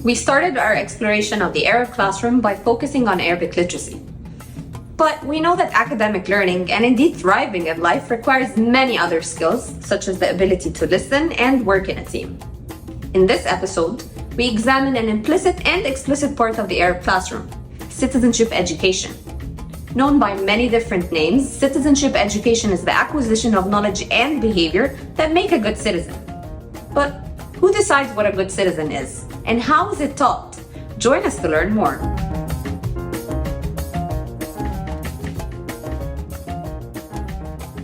We started our exploration of the Arab classroom by focusing on Arabic literacy. But we know that academic learning, and indeed thriving in life, requires many other skills, such as the ability to listen and work in a team. In this episode, we examine an implicit and explicit part of the Arab classroom, citizenship education. Known by many different names, citizenship education is the acquisition of knowledge and behavior that make a good citizen. But who decides what a good citizen is? And how is it taught? Join us to learn more.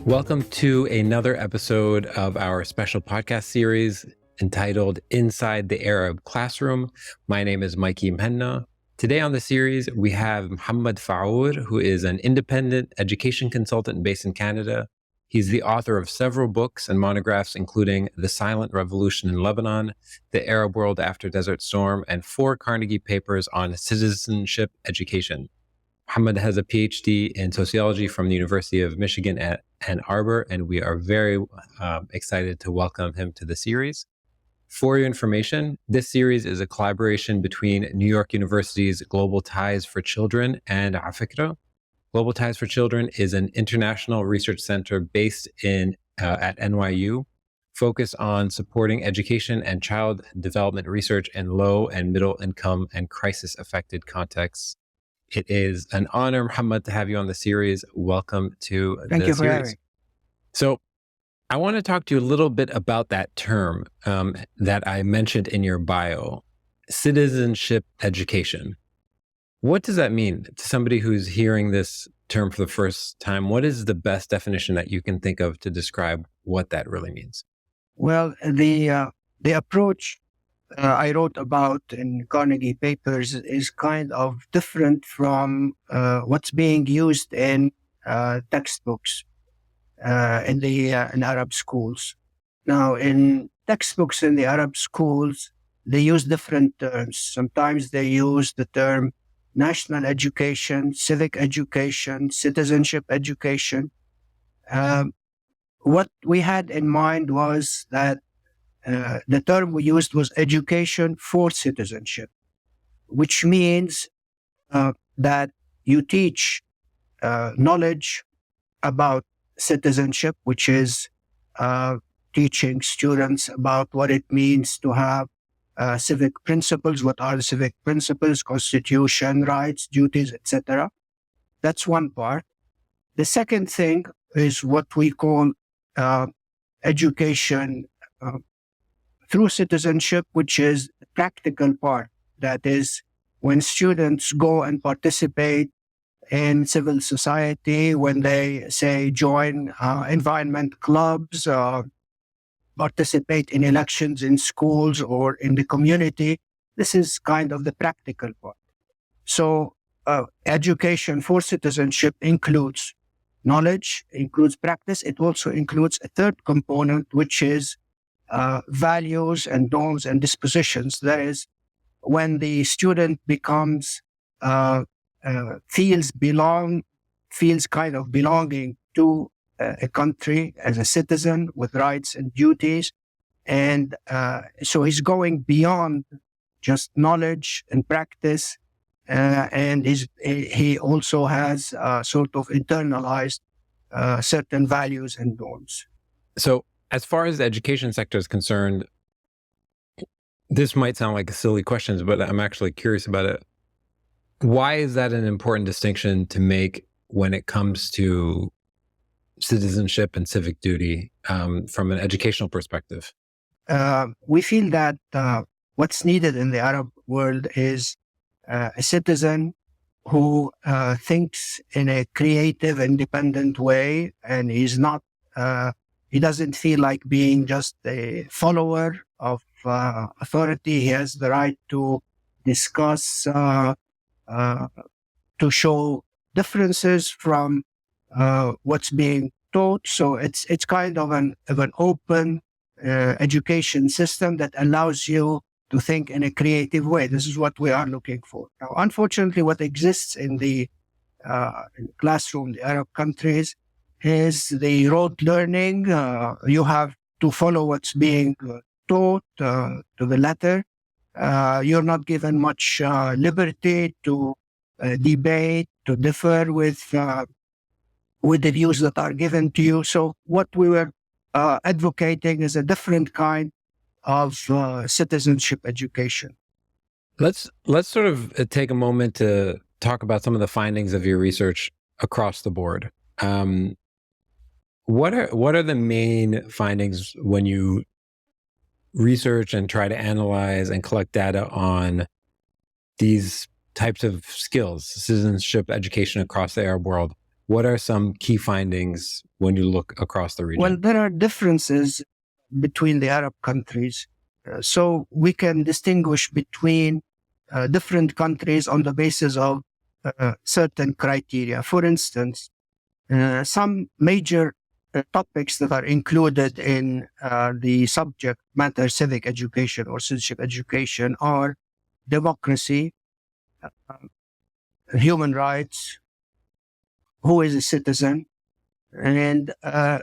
Welcome to another episode of our special podcast series entitled Inside the Arab Classroom. My name is Mikey Mhenna. Today on the series, we have Muhammad Faour, who is an independent education consultant based in Canada. He's the author of several books and monographs, including The Silent Revolution in Lebanon, The Arab World After Desert Storm, and 4 Carnegie papers on citizenship education. Muhammad has a PhD in sociology from the University of Michigan at Ann Arbor, and we are very excited to welcome him to the series. For your information, this series is a collaboration between New York University's Global Ties for Children and Afikra. Global Ties for Children is an international research center based at NYU, focused on supporting education and child development research in low and middle income and crisis-affected contexts. It is an honor, Muhammad, to have you on the series. Welcome to the series. Thank you for having me. So I want to talk to you a little bit about that term that I mentioned in your bio, citizenship education. What does that mean to somebody who's hearing this term for the first time? What is the best definition that you can think of to describe what that really means? Well, the approach I wrote about in Carnegie papers is kind of different from what's being used in textbooks in Arab schools. Now, in textbooks in the Arab schools, they use different terms. Sometimes they use the term national education, civic education, citizenship education. What we had in mind was that the term we used was education for citizenship, which means that you teach knowledge about citizenship, which is teaching students about what it means to have civic principles. What are the civic principles? Constitution, rights, duties, etc. That's one part. The second thing is what we call education through citizenship, which is the practical part. That is, when students go and participate in civil society, when they, say, join environment clubs, participate in elections in schools or in the community. This is kind of the practical part. So education for citizenship includes knowledge, includes practice. It also includes a third component, which is values and norms and dispositions. That is, when the student becomes feels kind of belonging to a country as a citizen with rights and duties. And so he's going beyond just knowledge and practice. And he also has sort of internalized certain values and norms. So as far as the education sector is concerned, this might sound like a silly question, but I'm actually curious about it. Why is that an important distinction to make when it comes to citizenship and civic duty from an educational perspective? We feel that what's needed in the Arab world is a citizen who thinks in a creative, independent way, and he doesn't feel like being just a follower of authority. He has the right to discuss, to show differences from what's being taught. So it's kind of an open education system that allows you to think in a creative way. This is what we are looking for. Now, unfortunately, what exists in the classroom, the Arab countries, is the rote learning. You have to follow what's being taught to the letter. You're not given much liberty to debate, to differ with the views that are given to you. So what we were advocating is a different kind of citizenship education. Let's sort of take a moment to talk about some of the findings of your research across the board. What are the main findings when you research and try to analyze and collect data on these types of skills, citizenship education across the Arab world? What are some key findings when you look across the region? Well, there are differences between the Arab countries. So we can distinguish between different countries on the basis of certain criteria. For instance, some major topics that are included in the subject matter civic education or citizenship education are democracy, human rights, who is a citizen, and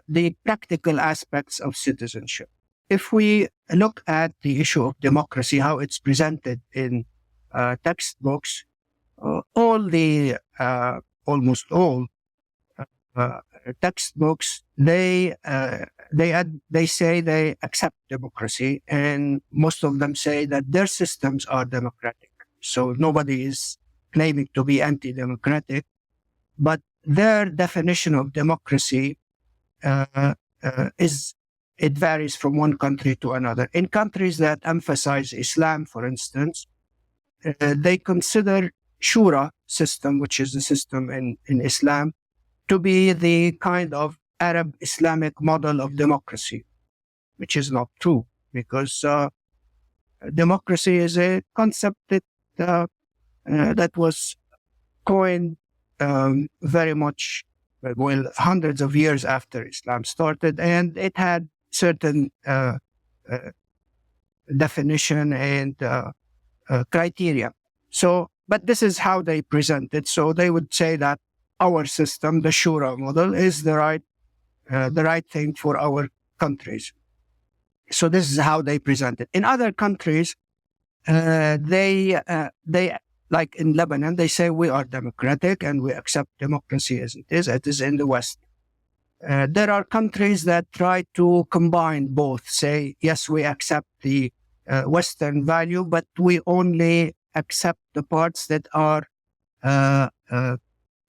the practical aspects of citizenship. If we look at the issue of democracy, how it's presented in textbooks, almost all textbooks, they say they accept democracy, and most of them say that their systems are democratic. So nobody is claiming to be anti-democratic, but their definition of democracy it varies from one country to another. In countries that emphasize Islam, for instance, they consider Shura system, which is the system in Islam, to be the kind of Arab Islamic model of democracy, which is not true, because democracy is a concept that was coined very much, well, hundreds of years after Islam started, and it had certain definition and criteria. So, but this is how they present it. So they would say that our system, the Shura model, is the right thing for our countries. So this is how they present it. In other countries, they like in Lebanon, they say we are democratic and we accept democracy as it is. It is in the West. There are countries that try to combine both, say, yes, we accept the Western value, but we only accept the parts that are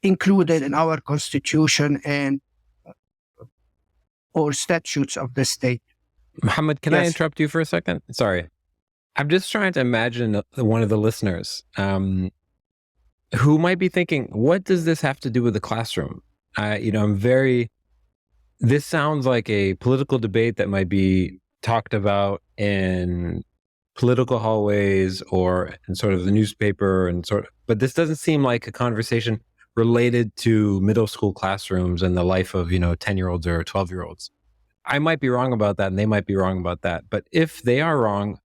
included in our constitution and or statutes of the state. Mohammed, can I interrupt you for a second? Sorry. I'm just trying to imagine one of the listeners who might be thinking, what does this have to do with the classroom? This sounds like a political debate that might be talked about in political hallways or in sort of the newspaper but this doesn't seem like a conversation related to middle school classrooms and the life of, 10-year-olds or 12-year-olds. I might be wrong about that and they might be wrong about that. But if they are wrong,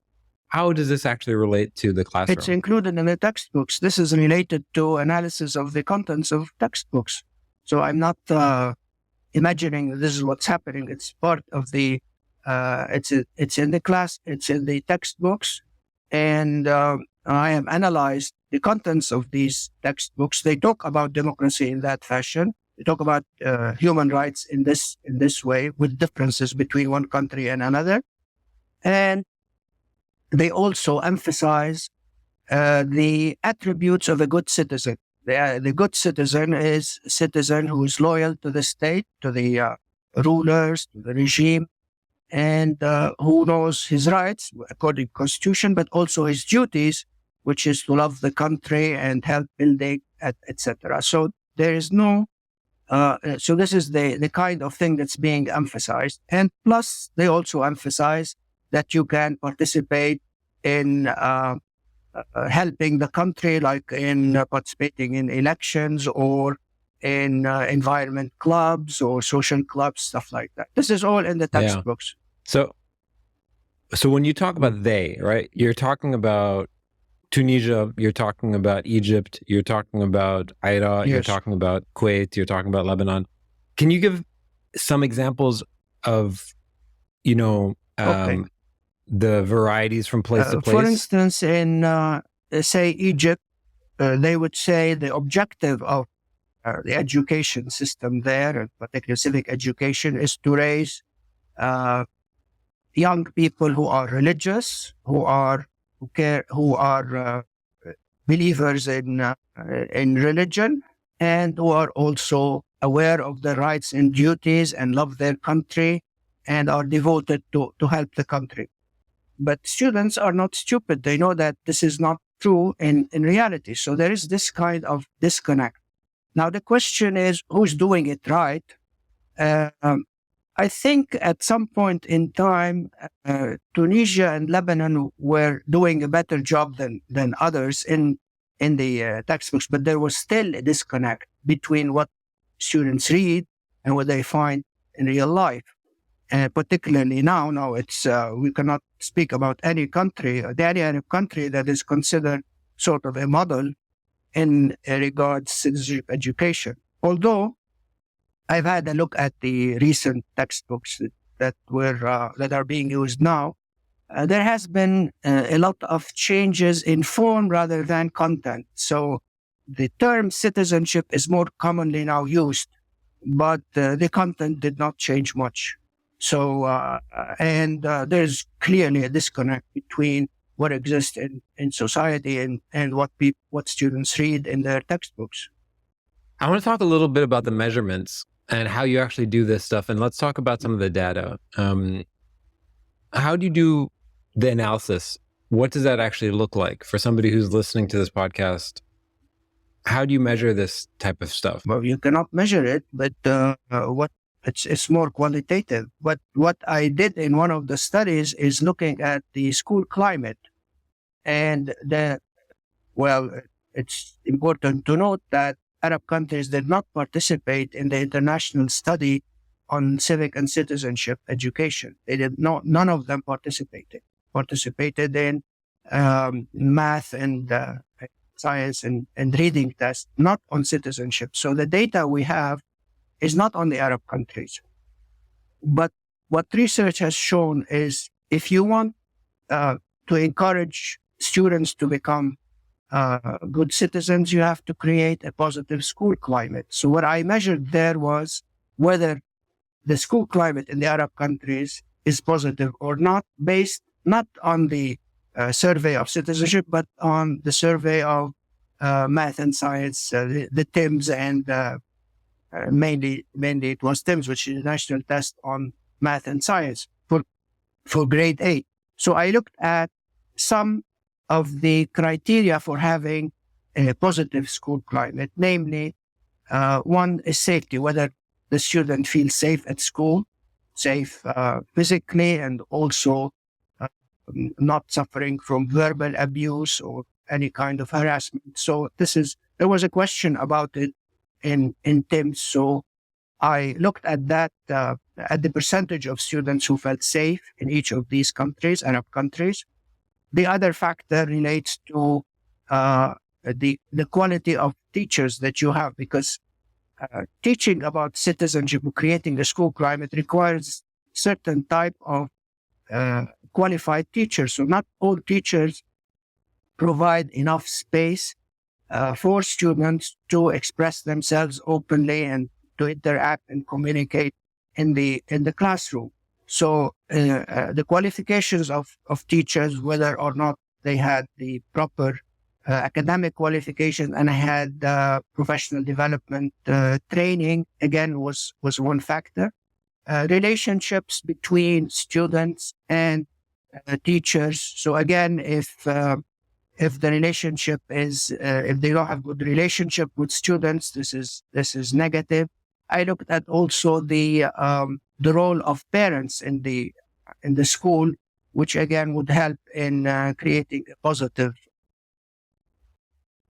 how does this actually relate to the classroom? It's included in the textbooks. This is related to analysis of the contents of textbooks. So I'm not imagining that this is what's happening. It's part of the, it's in the class, it's in the textbooks. And I have analyzed the contents of these textbooks. They talk about democracy in that fashion. They talk about human rights in this way, with differences between one country and another. And they also emphasize the attributes of a good citizen. The good citizen is a citizen who is loyal to the state, to the rulers, to the regime, and who knows his rights according to the Constitution, but also his duties, which is to love the country and help building, etc. So there is no, so this is the kind of thing that's being emphasized. And plus, they also emphasize that you can participate in helping the country, like in participating in elections or in environment clubs or social clubs, stuff like that. This is all in the textbooks. Yeah. So when you talk about they, right, you're talking about Tunisia, you're talking about Egypt, you're talking about Iraq, you're talking about Kuwait, you're talking about Lebanon. Can you give some examples of, the varieties from place to place? For instance, in, say, Egypt, they would say the objective of the education system there, and particularly civic education, is to raise young people who are religious, who are believers in religion, and who are also aware of their rights and duties and love their country and are devoted to help the country. But students are not stupid. They know that this is not true in reality. So there is this kind of disconnect. Now, the question is, who's doing it right? I think at some point in time, Tunisia and Lebanon were doing a better job than others in the textbooks, but there was still a disconnect between what students read and what they find in real life. Particularly now it's we cannot speak about any country, any Arab country that is considered sort of a model in regards to citizenship education. Although I've had a look at the recent textbooks that are being used now, there has been a lot of changes in form rather than content. So the term citizenship is more commonly now used, but the content did not change much. So, there's clearly a disconnect between what exists in society and what students read in their textbooks. I want to talk a little bit about the measurements and how you actually do this stuff. And let's talk about some of the data. How do you do the analysis? What does that actually look like for somebody who's listening to this podcast? How do you measure this type of stuff? Well, you cannot measure it, but it's more qualitative. But what I did in one of the studies is looking at the school climate. And it's important to note that Arab countries did not participate in the international study on civic and citizenship education. None of them participated in math and science and reading tests, not on citizenship. So the data we have is not on the Arab countries. But what research has shown is if you want to encourage students to become good citizens, you have to create a positive school climate. So what I measured there was whether the school climate in the Arab countries is positive or not, based not on the survey of citizenship, but on the survey of math and science, the TIMSS, and mainly it was TIMSS, which is the national test on math and science for grade 8. So I looked at some of the criteria for having a positive school climate, namely, one is safety, whether the student feels safe at school, safe physically, and also not suffering from verbal abuse or any kind of harassment. So there was a question about it in TIMSS. So I looked at that, at the percentage of students who felt safe in each of these countries, Arab countries. The other factor relates to the quality of teachers that you have, because teaching about citizenship, creating the school climate, requires certain type of qualified teachers. So not all teachers provide enough space for students to express themselves openly and to interact and communicate in the classroom. So the qualifications of teachers, whether or not they had the proper academic qualification and had professional development training, again, was one factor. Relationships between students and teachers. So again, if the relationship is, if they don't have good relationship with students, this is negative. I looked at also the role of parents in the school, which again would help in creating a positive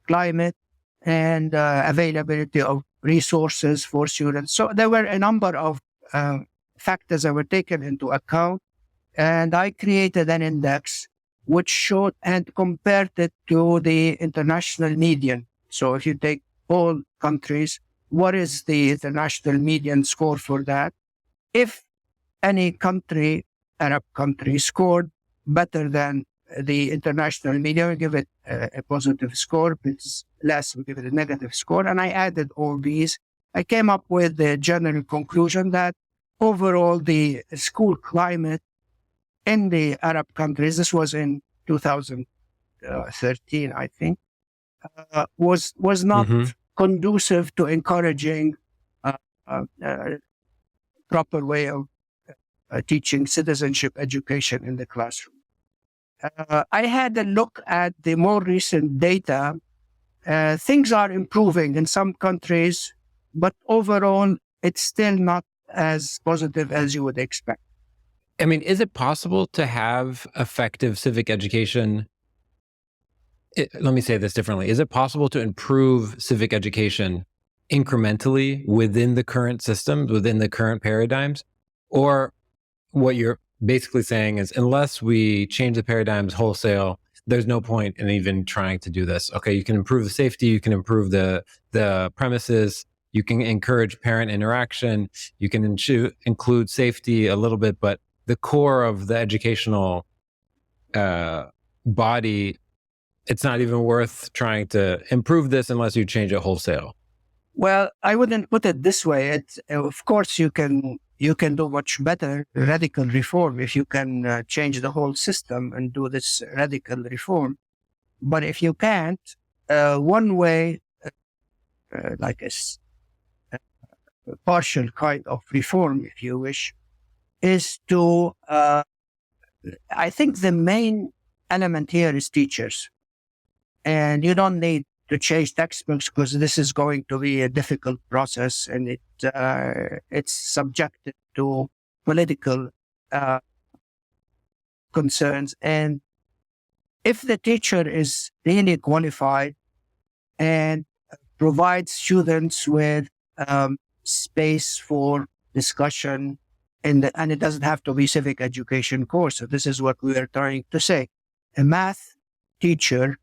climate and availability of resources for students. So there were a number of factors that were taken into account, and I created an index which showed and compared it to the international median. So if you take all countries, what is the international median score for that? If any country, Arab country, scored better than the international media, we give it a positive score. If it's less, we give it a negative score. And I added all these. I came up with the general conclusion that overall the school climate in the Arab countries, this was in 2013, I think, was not conducive to encouraging proper way of teaching citizenship education in the classroom. I had a look at the more recent data. Things are improving in some countries, but overall, it's still not as positive as you would expect. I mean, is it possible to have effective civic education? Let me say this differently. Is it possible to improve civic education incrementally within the current systems, within the current paradigms? Or what you're basically saying is, unless we change the paradigms wholesale, there's no point in even trying to do this. Okay, you can improve the safety, you can improve the premises, you can encourage parent interaction, you can include safety a little bit, but the core of the educational body, it's not even worth trying to improve this unless you change it wholesale. Well, I wouldn't put it this way. Of course, you can do much better radical reform if you can change the whole system and do this radical reform. But if you can't, one way, like a partial kind of reform, if you wish, is to, I think the main element here is teachers. And you don't need to change textbooks because this is going to be a difficult process, and it's subjected to political concerns. And if the teacher is really qualified and provides students with space for discussion, and it doesn't have to be civic education course. So this is what we are trying to say. A math teacher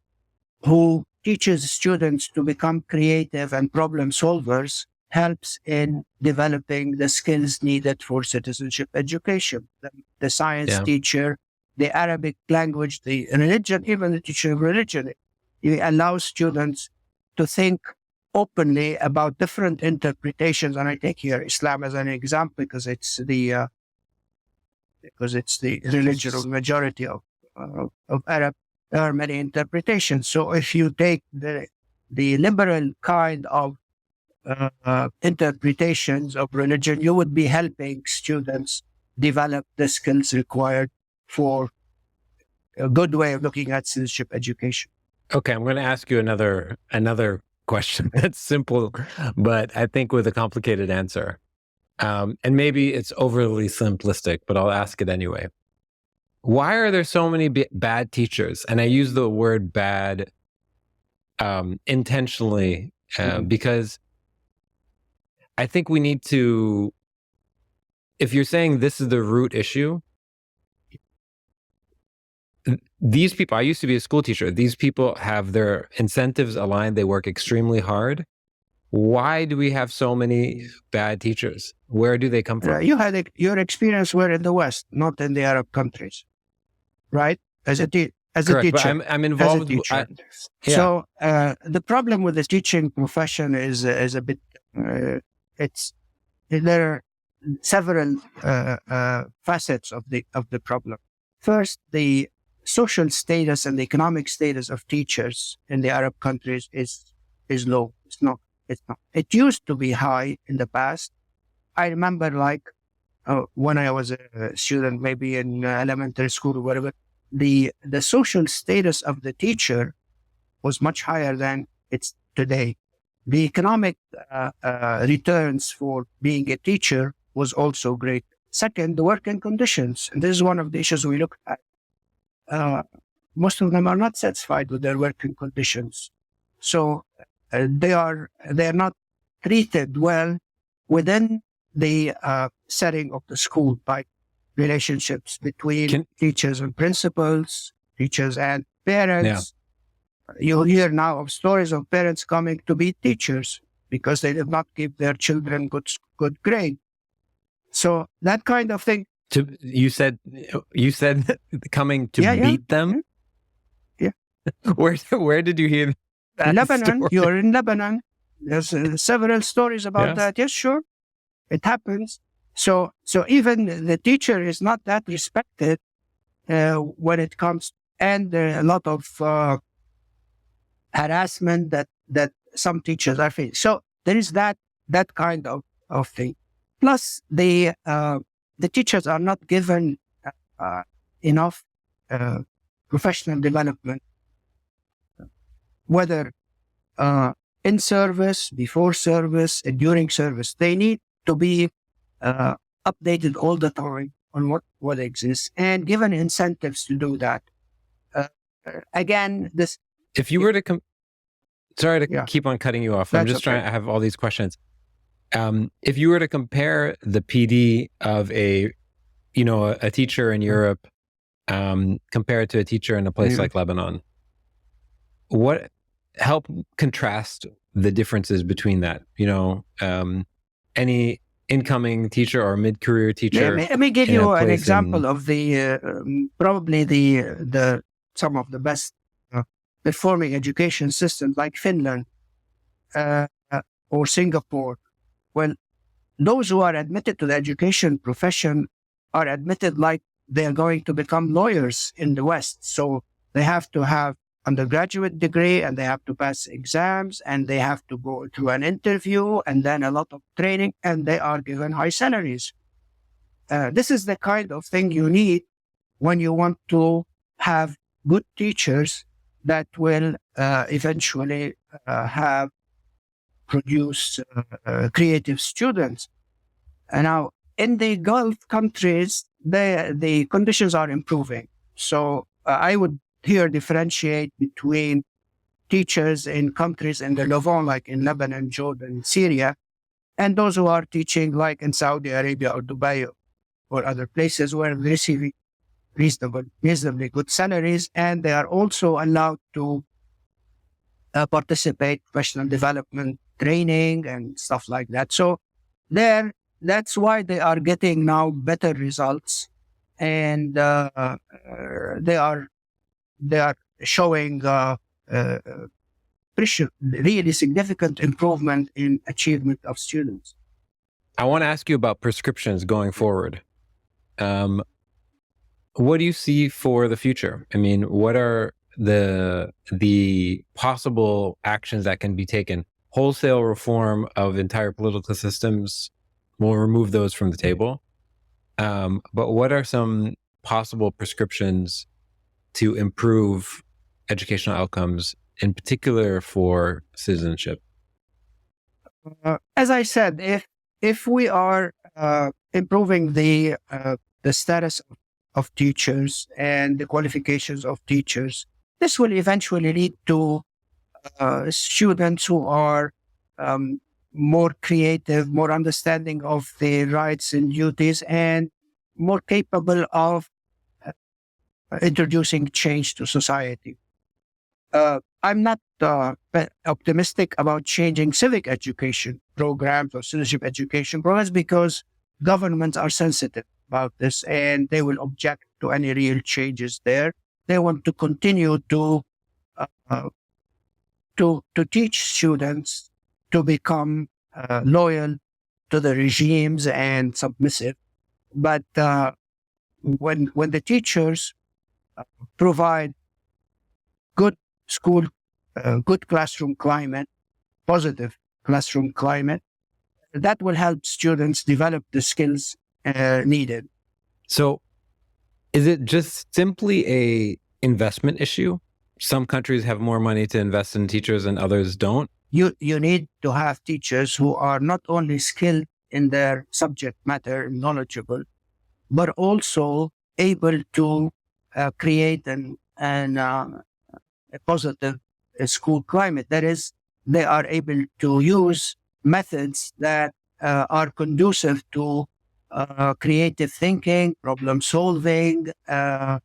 who teaches students to become creative and problem solvers helps in developing the skills needed for citizenship education. The science teacher, the Arabic language, the religion, even the teacher of religion, it allows students to think openly about different interpretations. And I take here Islam as an example because it's the religion of majority of Arab. There are many interpretations. So if you take the liberal kind of interpretations of religion, you would be helping students develop the skills required for a good way of looking at citizenship education. Okay, I'm going to ask you another question that's simple, but I think with a complicated answer. And maybe it's overly simplistic, but I'll ask it anyway. Why are there so many bad teachers? And I use the word bad intentionally because I think we need to, if you're saying this is the root issue, these people, I used to be a school teacher, these people have their incentives aligned, they work extremely hard. Why do we have so many bad teachers? Where do they come from? You had your experience were in the West, not in the Arab countries. Right? As a teacher. But I'm involved. So the problem with the teaching profession is a bit, there are several facets of the problem. First, the social status and the economic status of teachers in the Arab countries is low. It's not. It used to be high in the past. I remember when I was a student, maybe in elementary school or whatever, the social status of the teacher was much higher than it's today. The economic returns for being a teacher was also great. Second, the working conditions. And this is one of the issues we look at. Most of them are not satisfied with their working conditions. So they are not treated well within the setting of the school by relationships between teachers and principals, teachers and parents. You hear now of stories of parents coming to be teachers because they did not give their children good grade. So that kind of thing. You said coming to beat them. Yeah. Where did you hear that? Lebanon. Story? You're in Lebanon. There's several stories about that. Yes, sure, it happens. So even the teacher is not that respected when it comes, and there are a lot of harassment that some teachers are facing. So there is that kind of thing. Plus, the teachers are not given enough professional development, whether in service, before service, and during service. They need to be updated all the time on what exists and given incentives to do that. Again, this. If you were to sorry to keep on cutting you off. I'm just trying. I have all these questions. If you were to compare the PD of a teacher in Europe compared to a teacher in a place like Lebanon, help contrast the differences between that? Any incoming teacher or mid-career teacher. Let me give you an example of the probably the some of the best performing education systems like Finland or Singapore. Well, those who are admitted to the education profession are admitted like they're going to become lawyers in the West. So they have to have undergraduate degree and they have to pass exams and they have to go through an interview and then a lot of training, and they are given high salaries. This is the kind of thing you need when you want to have good teachers that will eventually produce creative students. And now in the Gulf countries, the conditions are improving. So I would here differentiate between teachers in countries in the Levant, like in Lebanon, Jordan, Syria, and those who are teaching like in Saudi Arabia or Dubai or other places where they're receiving reasonably good salaries, and they are also allowed to participate in professional development training and stuff like that. So that's why they are getting now better results, and they are showing really significant improvement in achievement of students. I want to ask you about prescriptions going forward. What do you see for the future? I mean, what are the possible actions that can be taken? Wholesale reform of entire political systems, we'll remove those from the table. But what are some possible prescriptions to improve educational outcomes, in particular for citizenship? As I said, if we are improving the status of teachers and the qualifications of teachers, this will eventually lead to students who are more creative, more understanding of their rights and duties, and more capable of introducing change to society. I'm not optimistic about changing civic education programs or citizenship education programs because governments are sensitive about this and they will object to any real changes there. They want to continue to teach students to become loyal to the regimes and submissive. But when the teachers provide good school, good classroom climate, positive classroom climate, that will help students develop the skills needed. So is it just simply a investment issue? Some countries have more money to invest in teachers and others don't. You need to have teachers who are not only skilled in their subject matter, knowledgeable, but also able to create a positive school climate. That is, they are able to use methods that are conducive to creative thinking, problem solving, the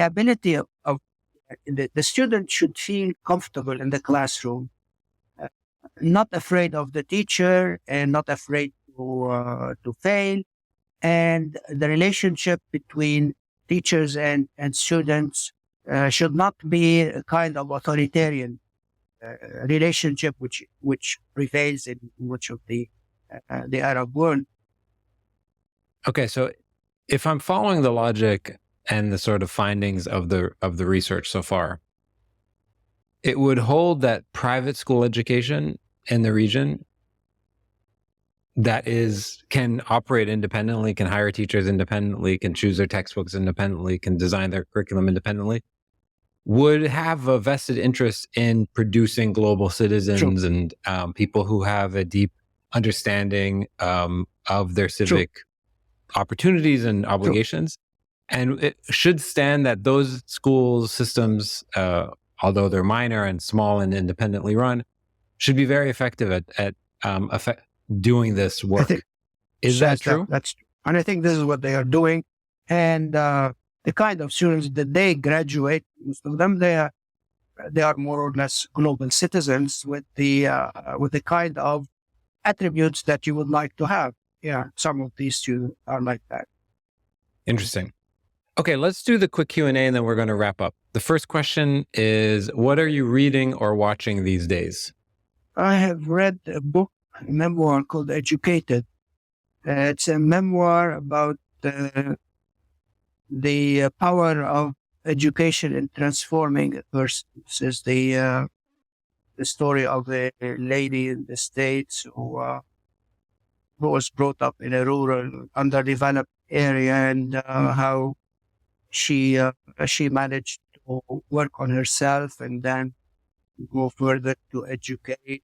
ability of the student should feel comfortable in the classroom, not afraid of the teacher and not afraid to fail, And the relationship between teachers and students should not be a kind of authoritarian relationship which prevails in much of the Arab world. Okay, so if I'm following the logic and the sort of findings of the research so far, it would hold that private school education in the region can operate independently, can hire teachers independently, can choose their textbooks independently, can design their curriculum independently, would have a vested interest in producing global citizens and people who have a deep understanding of their civic opportunities and obligations. And it should stand that those school systems, although they're minor and small and independently run, should be very effective at doing this work. Is that true? That's true. And I think this is what they are doing. And the kind of students that they graduate, most of them, they are more or less global citizens with the kind of attributes that you would like to have. Yeah, some of these students are like that. Interesting. Okay, let's do the quick Q&A and then we're going to wrap up. The first question is, what are you reading or watching these days? I have read a memoir called Educated. It's a memoir about the power of education in transforming a person. This is the story of a lady in the States who was brought up in a rural, underdeveloped area, and how she managed to work on herself and then go further to educate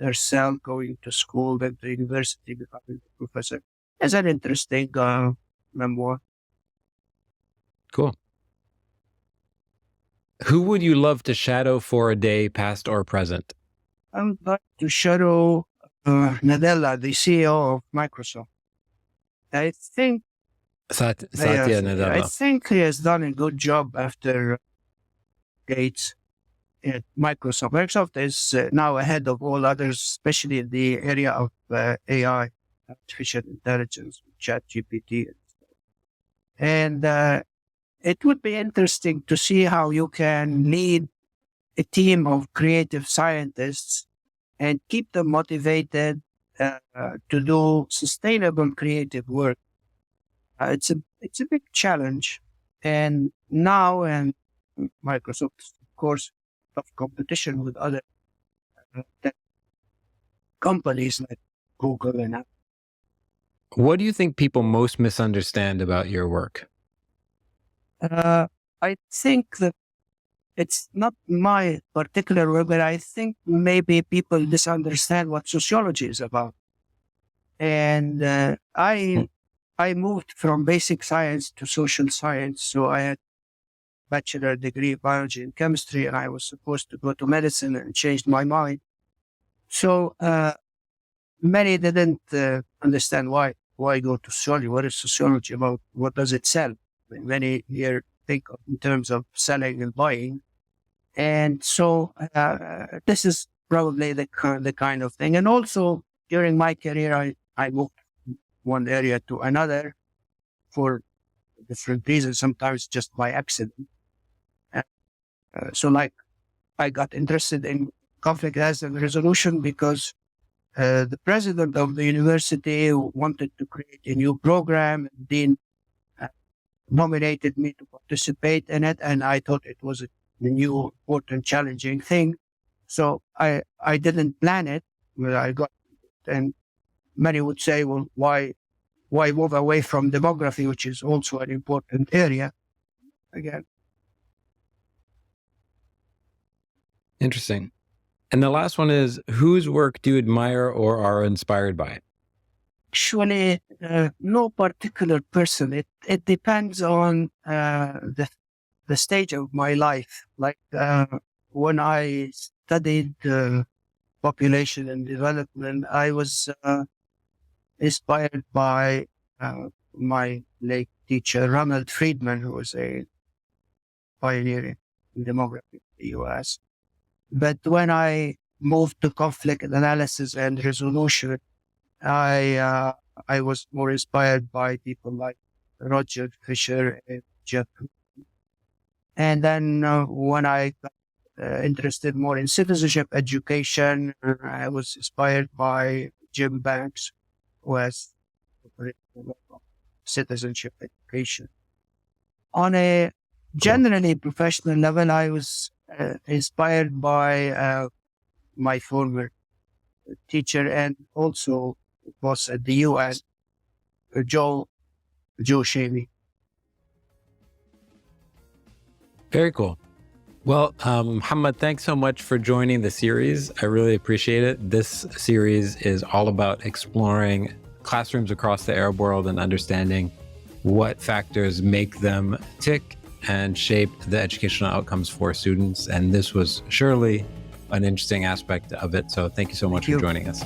herself, going to school, then to university, becoming a professor. It's an interesting memoir. Cool. Who would you love to shadow for a day, past or present? I would like to shadow Nadella, the CEO of Microsoft. I think Satya Nadella. I think he has done a good job after Gates at Microsoft. Microsoft is now ahead of all others, especially in the area of AI, artificial intelligence, ChatGPT. And it would be interesting to see how you can lead a team of creative scientists and keep them motivated to do sustainable creative work. It's a big challenge. And now, and Microsoft, of course, of competition with other tech companies like Google and Apple. What do you think people most misunderstand about your work? I think that it's not my particular work, but I think maybe people misunderstand what sociology is about. And I moved from basic science to social science. So I had bachelor degree in biology and chemistry, and I was supposed to go to medicine and changed my mind. So many didn't understand why go to sociology. What is sociology about? What does it sell? Many here think of in terms of selling and buying. And so this is probably the kind of thing. And also during my career, I moved from one area to another for different reasons, sometimes just by accident. So like I got interested in conflict and resolution because the president of the university wanted to create a new program, and Dean nominated me to participate in it, and I thought it was a new, important, challenging thing. So I didn't plan it, but I got it. And many would say, well, why move away from demography, which is also an important area? Again. Interesting. And the last one is, whose work do you admire or are inspired by? Actually, no particular person. It depends on the stage of my life. Like when I studied population and development, I was inspired by my late teacher, Ronald Friedman, who was a pioneer in demography in the US. But when I moved to conflict analysis and resolution, I I was more inspired by people like Roger Fisher and Jeff. And then when I got interested more in citizenship education, I was inspired by Jim Banks, who has citizenship education. On a generally professional level, I was inspired by my former teacher and also boss at the UN, Joe Shavey. Very cool. Well, Muhammad, thanks so much for joining the series. I really appreciate it. This series is all about exploring classrooms across the Arab world and understanding what factors make them tick and shape the educational outcomes for students. And this was surely an interesting aspect of it. So thank you so much for joining us.